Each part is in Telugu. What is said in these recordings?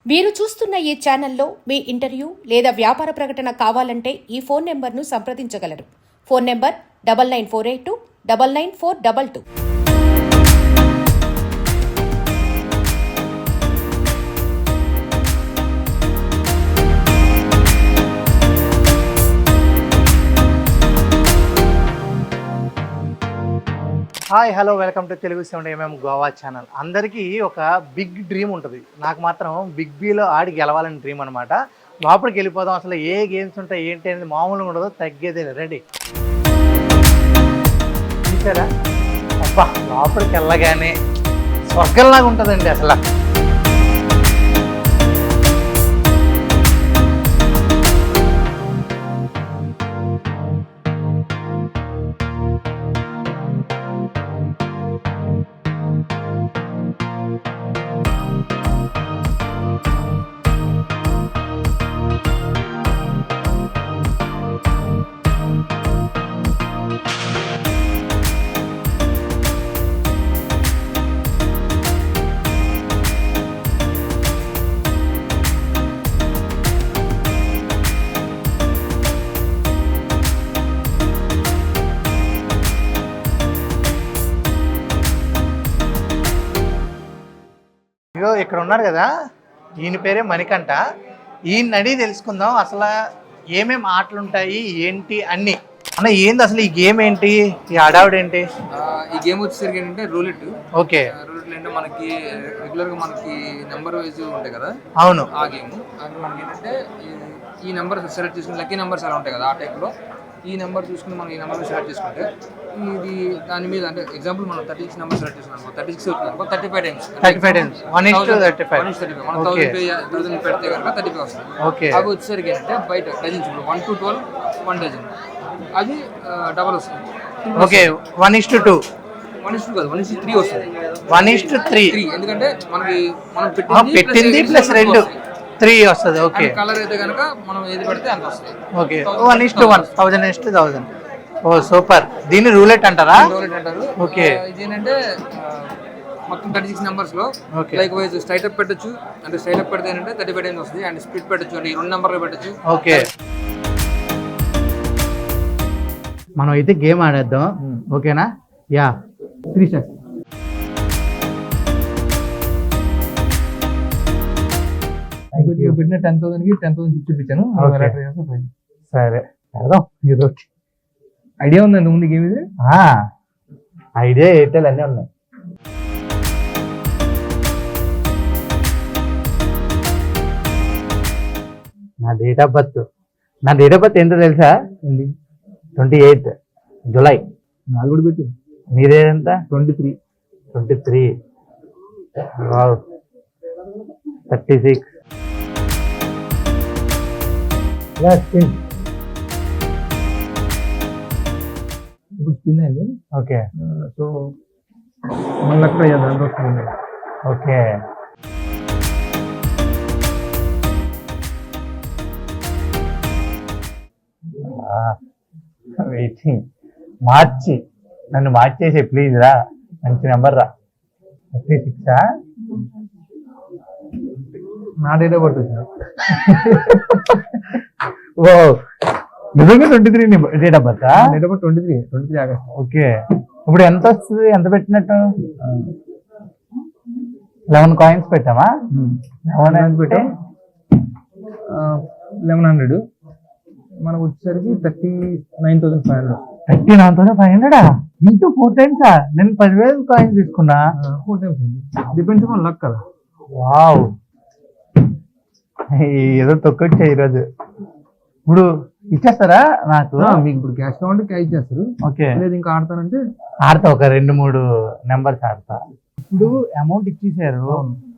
మీరు చూస్తున్న ఈ ఛానల్లో మీ ఇంటర్వ్యూ లేదా వ్యాపార ప్రకటన కావాలంటే ఈ ఫోన్ నెంబర్ను సంప్రదించగలరు. Phone number 99482 99422. Hi hello welcome to Telugu70mm Goa channel. అందరికీ ఒక బిగ్ డ్రీమ్ ఉంటుంది. నాకు మాత్రం BigBలో ఆడి గెలవాలని డ్రీమ్ అనమాట. లోపలికి వెళ్ళిపోదాం. అసలు ఏ గేమ్స్ ఉంటాయి ఏంటి అనేది మామూలుగా ఉండదు, తగ్గేదే. రెడీ చూసారా? అబ్బా, లోపలికి వెళ్ళగానే స్వర్గంలాగా ఉంటుందండి అసలు. ఇగో ఇక్కడ ఉన్నారు కదా, ఈయన పేరే మణికంఠ. ఈయన అడిగి తెలుసుకుందాం అసలు ఏమేమి ఆటలు ఉంటాయి ఏంటి అన్ని. అన్న ఏంది అసలు ఈ గేమ్ ఏంటి, ఈ హడావుడేంటి? ఈ గేమ్ వచ్చేసరికి ఏంటంటే రూలెట్. ఓకే, రూలెట్ అంటే మనకి రెగ్యులర్ గా మనకి నెంబర్ వైజ్ ఉంటాయి కదా. అవును. ఆ గేమ్ అది మనకి ఏంటంటే ఈ నెంబర్ సెలెక్ట్ చేసుకుని లక్కీ నెంబర్స్ అలా ఉంటాయి కదా, ఆ టైప్ లో ఈ నెంబర్ చూసుకుని మనం ఈ నెంబర్ సెలెక్ట్ చేసుకుంటే ఇది దాని మీద అంటే ఎగ్జాంపుల్ మనం 36 నెంబర్ సెలెక్ట్ చేసుకున్నాం, 36 అవుతుంది 35 టైమ్స్ 1:35 మనం 1000 పెడితే కనుక 35 వస్తుంది. అవి వచ్చేసరికి ఏంటంటే బయట డజన్స్ 1 to 12 1 డజన్ అది డబల్ వస్తుంది. ఓకే, 1:2 కాదు 1:3 వస్తుంది. 1:3 ఎందుకంటే మనకి మనం పెట్టింది ప్లస్ 2 3 వస్తుంది. ఓకే, కలర్ అయితే కనుక మనం ఏది పెడితే అంత వస్తుంది. ఓకే, 1:1 1000:1000. ఓ సూపర్. దీన్ని రూలెట్ అంటారా? రూలెట్ అంటారు. ఓకే, ఇదేంటంటే మొత్తం 36 నెంబర్స్ లో లైక్ వైజ్ స్ట్రైట్ అప్ పెట్టచ్చు. అంటే స్ట్రైట్ అప్ పెడితే ఏంటంటే 35 టైమ్స్ వస్తుంది. అండ్ స్ప్లిట్ పెట్టచ్చు, అంటే ఈ 2 నెంబర్లు పెట్టచ్చు. ఓకే, మనం అయితే గేమ్ ఆడేద్దాం. ఓకేనా? Yeah, 3 stars. పెట్టిన 10,000 కి 10,000 చూపించాను. సరే పెడదాం. ఏదో ఐడియా ఉందండి ముందు గేమ్ ఇది. ఐడియా ఎయిర్టెల్ అన్నీ ఉన్నాయి. నా డేట్ ఆఫ్ బర్త్ ఏంటో తెలుసా? 28 జూలై. నాకు కూడా పెట్టు. మీరేంత? 23. 36. ఇప్పుడు స్పిన్ అయింది. ఓకే, సో 1 లక్ష దాంట్లో వస్తుంది. Okay, waiting. నన్ను మార్చేసే ప్లీజ్ రా. మంచి నెంబర్ రా. 36. నా డేట్ ఆఫ్ బర్త్ వచ్చింది. ఓ నిజంగా 23 date of birth. Date of birth 23 August. Okay, ఇప్పుడు ఎంత వస్తుంది? ఎంత పెట్టినట్టు? 11 కాయిన్స్ పెట్టామా? 11 పెట్టాం. 1100 మనకు వచ్చేసరికి 39,500. 39,500 ఇంటూ 4 times. నేను 10,000 కాయిన్స్ తీసుకున్నా. 4 times డిపెండ్స్ ఆన్ లక్ కదా. వావ్, ఏదో తొక్కొచ్చా ఈరోజు. ఇప్పుడు ఇచ్చేస్తారా నాకు? మీకు ఇప్పుడు క్యాష్ కావాలంటే క్యాష్ ఇచ్చేస్తారు. ఓకే, లేదు ఇంకా ఆడతానంటే ఆడతా. ఒక 2-3 నెంబర్స్ ఆడతా. ఇప్పుడు అమౌంట్ ఇచ్చేసారు,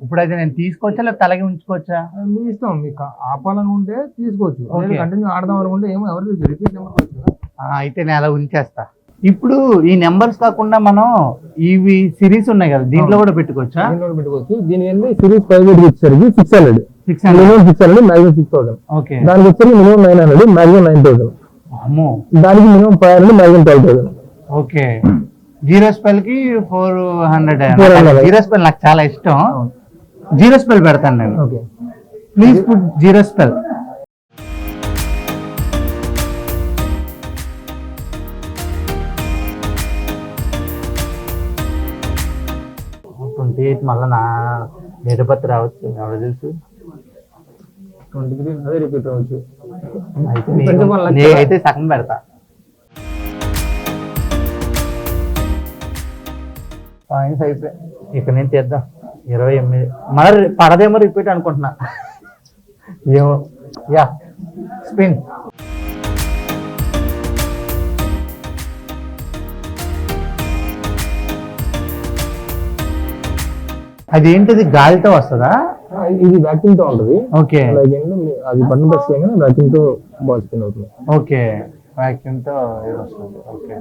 ఇప్పుడు అది నేను తీసుకోవచ్చా లేదా అలాగే ఉంచుకోవచ్చా? మీ ఇష్టం. మీకు ఆపాలని ఉంటే తీసుకోవచ్చు, కంటిన్యూ ఆడదాం అనుకుంటే ఏమో ఎవరికి రిపీట్ నెంబర్. అయితే నేను అలా ఉంచేస్తా. ఇప్పుడు ఈ నెంబర్స్ కాకుండా మనం ఇవి సిరీస్ ఉన్నాయి కదా, దీంట్లో కూడా పెట్టుకోవచ్చా? దీని సిరీస్ 5 వచ్చేసరికి 600 మినిమం 600 మాక్సిమం 6,000. ఓకే, దానికి వచ్చేసరికి మినిమం 900 మాక్సిమం 9,000. అమ్మో, దానికి minimum 500 maximum 12,000. Okay, zero spell కి 400. జీరో స్పెల్ నాకు చాలా ఇష్టం. జీరో స్పెల్ పెడతాను నేను. Okay, please put zero spell. 28 మళ్ళీ నా డేట్ ఆఫ్ బర్త్ రావచ్చు, ఎవరు తెలుసు. 23 అదే రిపీట్ రావచ్చు. అయితే సగం పెడతా. పాయింట్స్ అయిపోయి ఇక్కడ నేను తీద్దాం. 28 మళ్ళీ పడదేమో రిపీట్ అనుకుంటున్నా. ఏమో. Yeah spin. అదేంటిది గాలితో వస్తుందా? ఇది వ్యాక్యూమ్ తో ఉంటుంది. ఓకే, అది బటన్ ప్రెస్ చేయగానే వ్యాక్యూమ్ తో బాల్ స్పిన్ అవుతుంది. ఓకే, వ్యాక్యూమ్ తో వస్తుంది. ఓకే,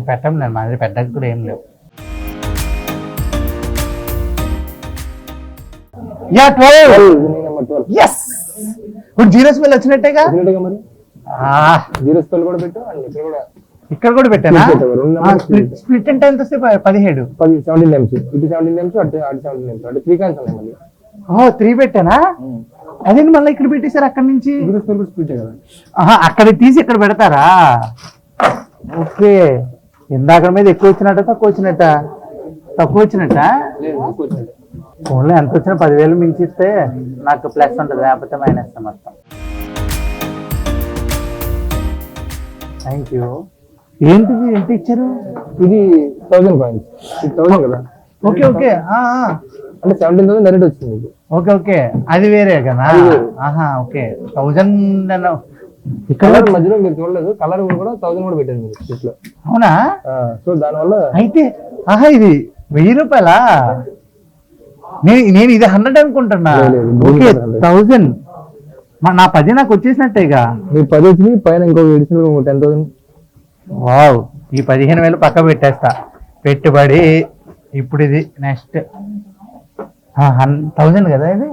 పెట్టం నేను మా దగ్గర పెట్టడానికి కూడా ఏం లేవు. యా 12. yes ఇప్పుడు జీరో స్పెల్ వచ్చినట్టేగా మరి. జీరో స్పెల్ కూడా పెట్టు, ఇక్కడ కూడా పెట్టానా? స్ప్లిట్ అంటే ఎంత వస్తే 17 17 నేమ్స్, ఇటు 17 నేమ్స్, అటు 17 నేమ్స్, అంటే 3 కాయిన్స్ ఉన్నాయి మళ్ళీ. 3 పెట్టానా? అదేంటి మళ్ళీ ఇక్కడ పెట్టేశారు అక్కడ నుంచి? జీరో స్పెల్ కూడా స్ప్లిట్ కదా. అక్కడ తీసి ఇక్కడ పెడతారా? ఓకే, ఇందాక మీద ఎక్కువ వచ్చినట్ట తక్కువ వచ్చినట్ట? తక్కువ వచ్చినట్ట. ఫోన్లో ఎంత వచ్చినా 10,000 మించిస్తే నాకు ప్లస్ ఉంటుంది, లేకపోతే మైనస్ మొత్తం. Thank you. ఏంటిది ఎంత ఇచ్చారు? ఇది 1000 కాయిన్స్, 1000 కదా. ఓకే ఓకే, అంటే 17,000 డైరెక్ట్ వచ్చింది. ఓకే ఓకే, అది వేరే కదా. ఓకే, 1000 ఇక్కడ మధ్యలో మీరు చూడలేదు, కలర్ కూడా 1000 కూడా పెట్టారు మీరు ఇట్లా. అవునా? సో దానివల్ల అయితే ఇది 1000 రూపాయలా? నేను ఇది 100 అనుకుంటున్నా. ఓకే, 1000 నా 10 నాకు వచ్చేసినట్టేగా. మీరు 10 వచ్చి పైన ఇంకో 10,000. వావ్, ఈ 15,000 పక్క పెట్టేస్తా పెట్టుబడి. ఇప్పుడు ఇది నెక్స్ట్ 1000 కదా. ఇది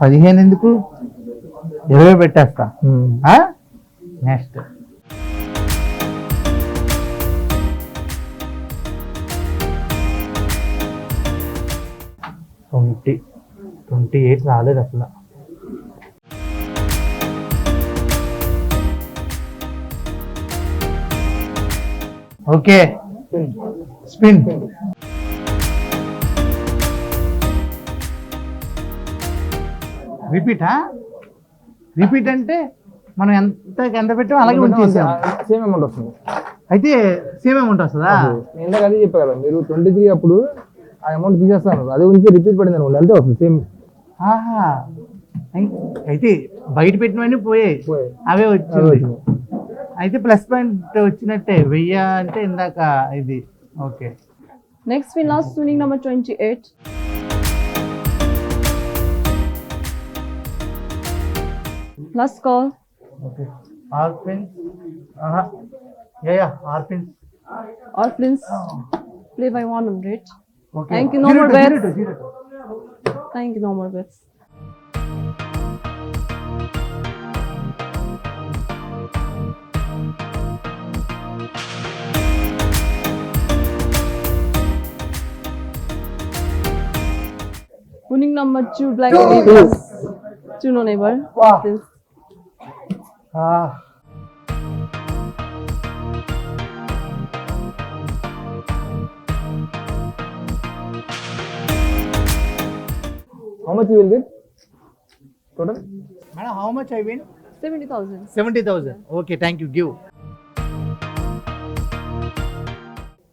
15 ఎందుకు, 20 పెట్టేస్తా. నెక్స్ట్ 28 రాలేదు అసలు. Okay, spin. రిపీటా? రిపీట్ అంటే మనం ఎంత పెట్టామో అలాగే ఉంచేసాం, సేమ్ అమౌంట్ వస్తుంది. అయితే సేమ్ అమౌంట్ వస్తుందా? ఇందాక అదే చెప్పా కదా, మీరు 23 అప్పుడు ఆ అమౌంట్ తీసేస్తాను, అదే ఉంచి రిపీట్ పడింది అనుకోండి, అంతే వస్తుంది సేమ్. అయితే బయట పెట్టినవన్నీ పోయాయి, అవే వచ్చింది. అయితే ప్లస్ పాయింట్ వచ్చినట్టే. 1000 అంటే ఇందాక ఇది. Okay, next we lost winning number 28. Last call. Okay, all pins. All pins. All please play by 100. Okay, Thank you, no more bets. Thank you, no more bets. Winning number 2 black neighbors. 2 no neighbor. Wow. Please. How much you will get total? Madam, how much I win? 70,000. 70,000. Okay, thank you. Give.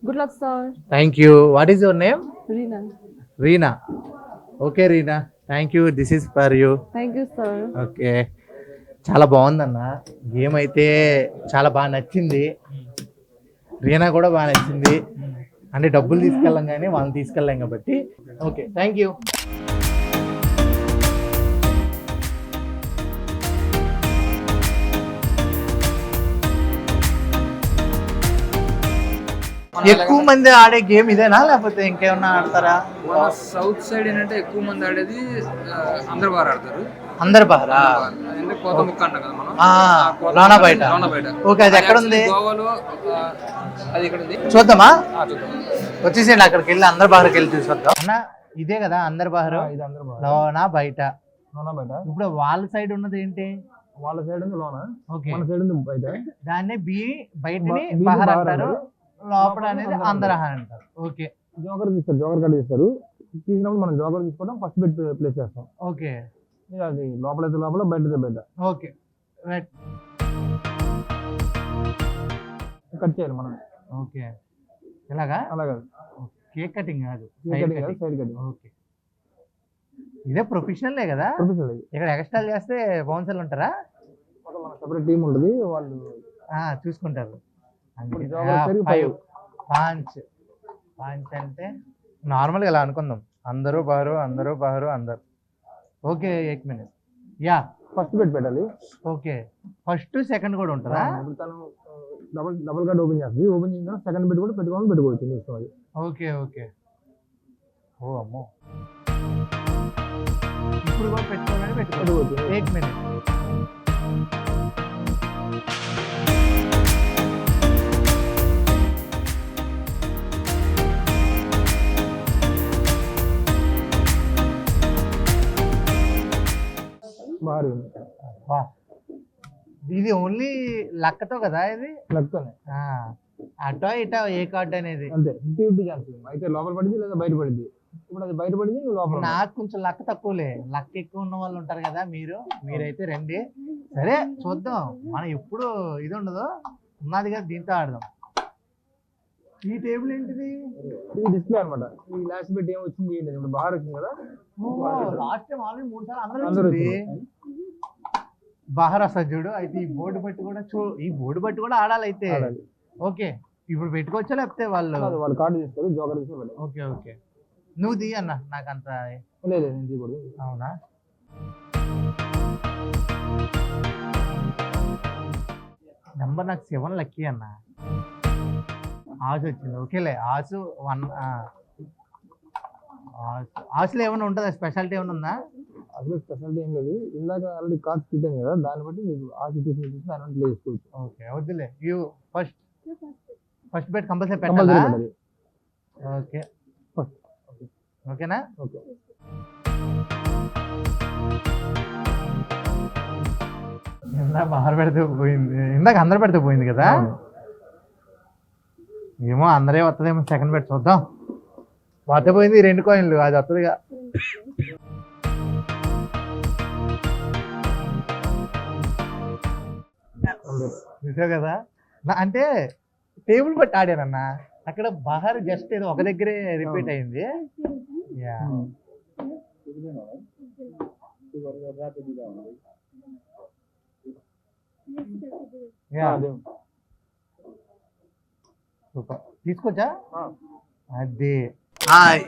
Good luck, sir. Thank you. What is your name? Reena. Reena. Okay, Reena. Thank you. This is for you. Thank you, sir. Okay, చాలా బాగుందన్న. గేమ్ అయితే చాలా బాగా నచ్చింది. రీనా కూడా బాగా నచ్చింది. అంటే డబ్బులు తీసుకెళ్ళాం కానీ వాళ్ళని తీసుకెళ్ళాం కాబట్టి. Okay, thank you. ఎక్కువ మంది ఆడే గేమ్ ఇదేనా లేకపోతే ఇంకేమన్నా ఆడతారా? మన సౌత్ సైడ్ ఏంటంటే ఎక్కువ మంది ఆడేది అందరు బాగా ఆడతారు. అందరు బాగా అంటే కోత ముక్క అంటాం కదా మనం. లోనా బయట. ఓకే, అది ఎక్కడ ఉంది? గోవాలో. అది ఇక్కడ ఉంది. చూద్దామా? చూద్దాం. వచ్చేసేయండి, అక్కడికి వెళ్ళి అందరు బాగా వెళ్ళి చూసొద్దాం. అన్న ఇదే కదా అందరు బహారు ఇది అందరూ బాగా లోన బయట. లోన బయట. ఇప్పుడు వాళ్ళ సైడ్ ఉన్నది ఏంటి? వాళ్ళ సైడ్ ఉంది లోన, ఓకే మన సైడ్ ఉంది బయట. దాన్ని బయటని బి బహార్ బహార్ అంటారు, లోపల అనేది అందరహ అంటారు. ఓకే జోకర్ తీస్తారు, జోకర్ కార్డు తీస్తారు. తీసినప్పుడు మనం జోకర్ తీసుకోవడం ఫస్ట్ బెట్ ప్లేస్ చేస్తాం. ఓకే ఇక అది లోపలైతే లోపల, బయట బయట. Okay right. కట్ చేయాలి మనం. ఓకే ఇలాగా అలాగే కేక్ కటింగ్ కాదు, side cutting, side cutting. Okay ఇదే ప్రొఫెషనలే కదా. ప్రొఫెషనల్ ఇది. ఇక్కడ ఎక్స్ట్రా చేస్తే బౌన్సర్లు ఉంటారా? మన సెపరేట్ టీం ఉంటుంది, వాళ్ళు చూసుకుంటారు. ఇప్పుడు జోకర్ సైడ్ 5. పాంచ్ అంటే నార్మల్గా ఇలా అనుకుందాం, అందరూ బహారు అందరు. Okay 1 minute. Yeah first bet పెట్టాలి. ఓకే ఫస్ట్ సెకండ్ కూడా ఉంటుందా? ఇప్పుడు తను డబుల్ కార్డ్ ఓపెన్ చేస్తుంది, ఓపెన్ చేసిన సెకండ్ బెట్ కూడా పెట్టుకోవచ్చు మీ ఇష్టం అది. Okay okay. ఓ అమ్మో, ఇప్పుడు కూడా పెట్టుకోవాలని పెట్టుకోవచ్చు. 1 minute. బాగా వా, ఇది ఓన్లీ లక్కతో కదా ఇది? లక్తోనే. అటో ఇటో ఏ కార్డ్ అనేది అంతే, 50-50 ఛాన్స్. అయితే లోపల పడింది లేదా బయట పడింది. ఇప్పుడు అది బయట పడింది, నువ్వు లోపల. నాకు కొంచెం లక్ తక్కువలే, లక్ ఎక్కువ ఉన్న వాళ్ళు ఉంటారు కదా, మీరైతే రండి. సరే చూద్దాం, మనం ఎప్పుడు ఇది ఉండదు, ఉన్నది కదా దీంతో ఆడదాం. ఈ టేబుల్ ఏంటిది? ఇది డిస్ప్లే అనమాట. ఈ లాస్ట్ బెట్ ఏం వచ్చింది, ఇప్పుడు బాగా వచ్చింది కదా. లాస్ట్ టైం ఆల్రెడీ 3 సార్లు అందరూ బహార్ వస్తుంది చూడు. అయితే ఈ బోర్డు బట్టి కూడా ఆడాలి అయితే. ఓకే ఇప్పుడు పెట్టుకోవచ్చా లేకపోతే వాళ్ళు కార్డు తీస్తారు, జోకర్ తీసుకోవాలి. ఓకే ఓకే నువ్వు తీ అన్న, నాకు అంత లేదు నేను తీయకూడదు. అవునా? నెంబర్ నాకు 7 లక్కీ అన్న. ఆశ వచ్చింది. ఓకేలే ఆశు 1. ఆశలో ఏమైనా ఉంటుందా, స్పెషాలిటీ ఏమైనా ఉందా? అసలు స్పెషాలిటీ ఏం లేదు. ఇందాక ఆల్రెడీ కార్డ్స్ పెట్టాను కదా, దాన్ని బట్టి నీకు ఆ సిచ్యువేషన్ చూసి దాని ప్లే చేసుకోవచ్చు. ఓకే వద్దులే, యూ ఫస్ట్ బెట్ కంపల్సరీ పెట్టాలా? ఓకే ఓకేనా? ఓకే ఇందాక బహార్ పెడితే పోయింది, ఇందాక అందరు పెడితే పోయింది కదా. ఏమో అందరే వస్తుందేమో, సెకండ్ బెట్ చూద్దాం. వద్ద పోయింది 2 కాయిన్లు, అది వస్తుందిగా. చూసావు కదా, అంటే టేబుల్ బట్టి ఆడానన్న. అక్కడ బహార్ జస్ట్ ఏదో ఒక దగ్గరే రిపీట్ అయింది. సూపర్, తీసుకోవచ్చా? అది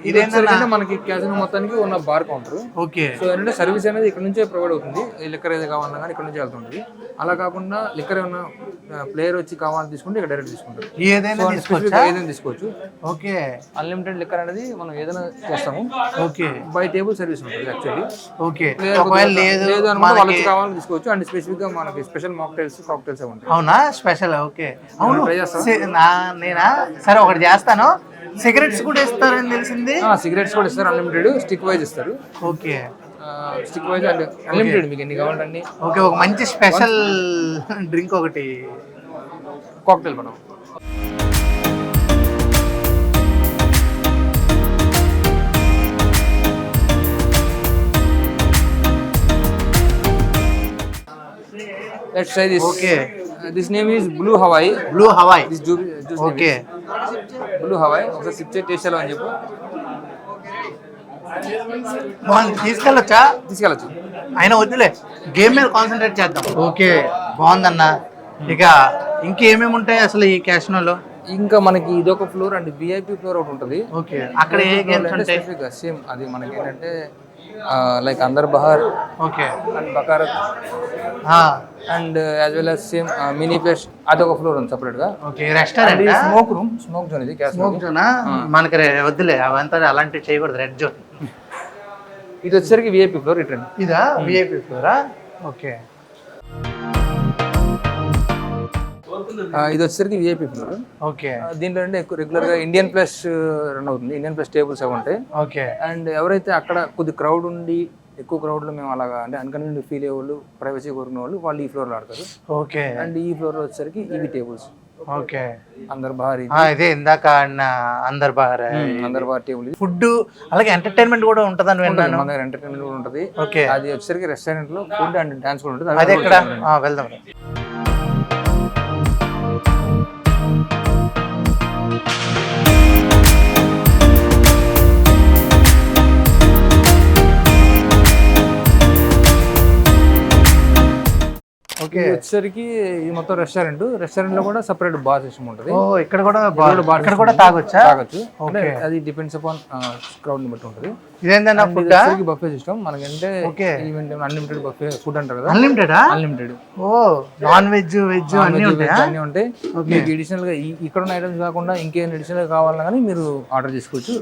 ఇదేంటంటే మనకి క్యాసినో మొత్తానికి ఉన్న బార్ కౌంటర్. ఓకే సో ఏంటంటే సర్వీస్ అనేది ఇక్కడ నుంచే ప్రొవైడ్ అవుతుంది. లిక్కర్ ఏది కావాలన్నా కానీ ఇక్కడ నుంచి వెళ్తుంటుంది. అలా కాకుండా లిక్కర్ ఏమన్నా ప్లేయర్ వచ్చి కావాలని తీసుకుంటే ఇక్కడ డైరెక్ట్ తీసుకుంటారు. ఏదైనా తీసుకోవచ్చు. ఓకే అన్లిమిటెడ్ లిక్కర్ అనేది మనం ఏదైనా చేస్తాము. ఓకే బై టేబుల్ సర్వీస్ ఉంటుంది యాక్చువల్లీ. ఓకే లేదు అనుకుంటే వాళ్ళకి కావాలని తీసుకోవచ్చు. అండ్ స్పెసిఫిక్ గా మనకి స్పెషల్ కాక్టైల్స్ ఉంటాయి. అవునా స్పెషల్? ఓకే అవును, ట్రై చేస్తాను నేనా? సరే ఒకటి చేస్తాను. సిగరెట్స్ కూడా ఇస్తారని తెలిసింది. సిగరెట్స్ కూడా ఇస్తారు, అన్లిమిటెడ్ స్టిక్ వైజ్ ఇస్తారు. Okay stick wise and unlimited, మీకు ఎన్ని కావాలండి. ఓకే ఒక మంచి స్పెషల్ డ్రింక్ ఒకటి, కాక్టైల్ మనం. Let's try this. Okay. This name is Blue Hawaii. Blue Hawaii. This juice Okay. Blue Hawaii. ఒకసారి సిప్ చేసి టేస్ట్ ఎలా అని చెప్పు. తీసుకెళ్ళొచ్చా? తీసుకెళ్ళచ్చు. అయినా వద్దులే, గేమ్ మీద కాన్సన్ట్రేట్ చేద్దాం. ఓకే బాగుందన్న. ఇక ఇంకేమేమి ఉంటాయి అసలు ఈ క్యాసినోలో? ఇంకా మనకి ఇదొక ఫ్లోర్ అండ్ విఐపి ఫ్లోర్ ఒకటి ఉంటుంది. ఓకే అక్కడ ఏ గేమ్స్ ఉంటాయి? సేమ్ అది మనకి ఏంటంటే like Andar Bahar, okay and baccarat, and as well as same mini place, అదొక ఫ్లోర్ ఉంది సెపరేట్ గా. Okay restaurant, smoke room, smoke zone. ఇది స్మోక్ జోనా? మనకి వద్దులే అవంతా, అలాంటివి చేయకూడదు. Red zone. ఇది వచ్చేసరికి విఐపి ఫ్లోర్. రిటర్న్ ఇదా విఐపి ఫ్లోరా? ఓకే ఇది వచ్చేసరికి విఐపి ఫ్లోర్. ఓకే. దీంట్లో అంటే ఎక్కువ రెగ్యులర్గా ఇండియన్ ప్లస్ రన్ అవుతుంది. ఇండియన్ ప్లస్ టేబుల్స్ అవి ఉంటాయి. ఓకే. అండ్ ఎవరైతే అక్కడ కొద్ది క్రౌడ్ ఉండి ఎక్కువ క్రౌడ్లో మేము అలాగా అంటే అన్కన్వీనియంట్ ఫీల్ అయ్యే వాళ్ళు, ప్రైవసీ కోరుకునే వాళ్ళు ఈ ఫ్లోర్లో ఆడతారు. ఓకే. అండ్ ఈ ఫ్లోర్లో వచ్చేసరికి ఇవి టేబుల్స్. ఓకే. అందరు బార్, ఇదే ఇందాక అందరు బార్, అందరు బార్ టేబుల్. ఫుడ్ అలాగే ఎంటర్టైన్మెంట్ కూడా ఉంటుందని విన్నాను. మన దగ్గర ఎంటర్టైన్మెంట్ కూడా ఉంటుంది. ఓకే. అది వచ్చేసరికి రెస్టారెంట్ లో ఫుడ్ అండ్ డాన్స్ కూడా ఉంటుంది. అది ఎక్కడ వెళ్దాం. ఓకే. వచ్చేసరికి ఇది మొత్తం రెస్టారెంట్ లో కూడా సెపరేట్ బార్ సిస్టమ్ ఉంటుంది. ఇక్కడ కూడా తాగొచ్చు. అది డిపెండ్స్ అపాన్ క్రౌడ్ ని బట్టి ఉంటుంది. ఇదేంటన్నా ఫుడ్ బఫే సిస్టమ్ మనకంటే ఈవెంట్ అన్లిమిటెడ్ బఫే ఫుడ్ అంటారు కదా. అన్లిమిటెడ్. నాన్ వెజ్ అన్ని ఉంటాయి. మీకు అడిషనల్ గా ఇక్కడ ఉన్న ఐటమ్స్ కాకుండా ఇంకేం అడిషనల్ గా కావాలన్నా కానీ మీరు ఆర్డర్ చేసుకోవచ్చు.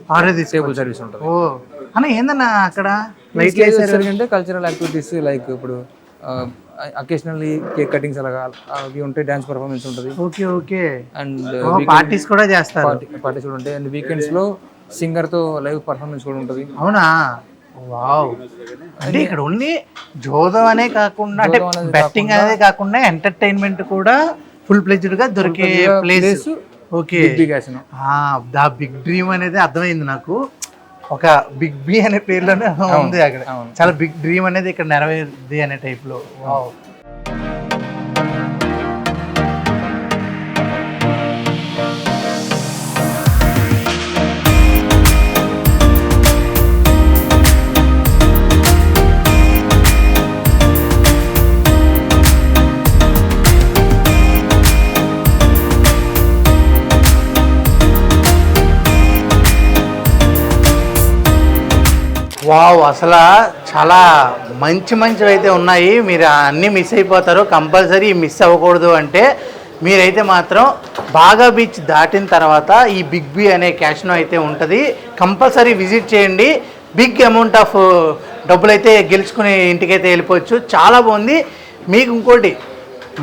టేబుల్ సర్వీస్ ఉంటుంది. అన్న ఏందన్నా అక్కడ అంటే కల్చరల్ యాక్టివిటీస్ లైక్ ఇప్పుడు అకేషనల్లీ కేక్ కటింగ్స్ అలాగా అవి ఉంటాయి. డాన్స్ పర్ఫార్మెన్స్ ఉంటుంది. ఓకే. ఓకే. అండ్ పార్టీస్ కూడా చేస్తారు. పార్టీస్ కూడా ఉంటాయి. అండ్ వీకెండ్స్ లో సింగర్ తో లైవ్ పర్ఫార్మెన్స్ కూడా ఉంటుంది. అవునా? వావ్. అంటే ఇక్కడ ఓన్లీ జోదం అనే కాకుండా అంటే బెట్టింగ్ అనేది కాకుండా ఎంటర్టైన్మెంట్ కూడా ఫుల్ ప్లెజ్డ్ గా దొరికే ప్లేస్. ఓకే. దా బిగ్ డ్రీమ్ అనేది అర్థమైంది నాకు. ఒక బిగ్ బి అనే పేర్లోనే ఉంది అక్కడ. చాలా బిగ్ డ్రీమ్ అనేది ఇక్కడ నెరవేరుద్ది అనే టైప్ లో. వావ్, అసలు చాలా మంచివి అయితే ఉన్నాయి. మీరు అన్నీ మిస్ అయిపోతారు. కంపల్సరీ మిస్ అవ్వకూడదు అంటే మీరైతే మాత్రం బాగా బీచ్ దాటిన తర్వాత ఈ బిగ్ బి అనే క్యాసినో అయితే ఉంటుంది. కంపల్సరీ విజిట్ చేయండి. బిగ్ అమౌంట్ ఆఫ్ డబ్బులు అయితే గెలుచుకుని ఇంటికైతే వెళ్ళిపోవచ్చు. చాలా బాగుంది. మీకు ఇంకోటి,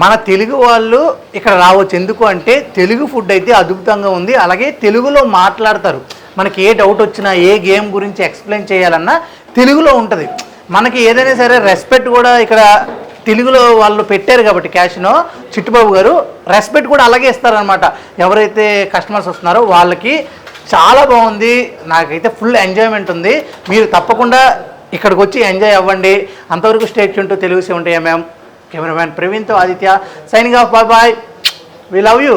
మన తెలుగు వాళ్ళు ఇక్కడ రావచ్చు. ఎందుకు అంటే తెలుగు ఫుడ్ అయితే అద్భుతంగా ఉంది. అలాగే తెలుగులో మాట్లాడతారు. మనకి ఏ డౌట్ వచ్చినా, ఏ గేమ్ గురించి ఎక్స్ప్లెయిన్ చేయాలన్నా తెలుగులో ఉంటుంది. మనకి ఏదైనా సరే రెస్పెక్ట్ కూడా ఇక్కడ తెలుగులో వాళ్ళు పెట్టారు కాబట్టి క్యాసినో చిట్టుబాబు గారు రెస్పెక్ట్ కూడా అలాగే ఇస్తారనమాట. ఎవరైతే కస్టమర్స్ వస్తున్నారో వాళ్ళకి చాలా బాగుంది. నాకైతే ఫుల్ ఎంజాయ్మెంట్ ఉంది. మీరు తప్పకుండా ఇక్కడికి వచ్చి ఎంజాయ్ అవ్వండి. అంతవరకు స్టేట్ చుంటూ తెలుగు 70mm కెమెరామ్యాన్ ప్రవీణ్తో Aditya signing off. Bye bye. We love you.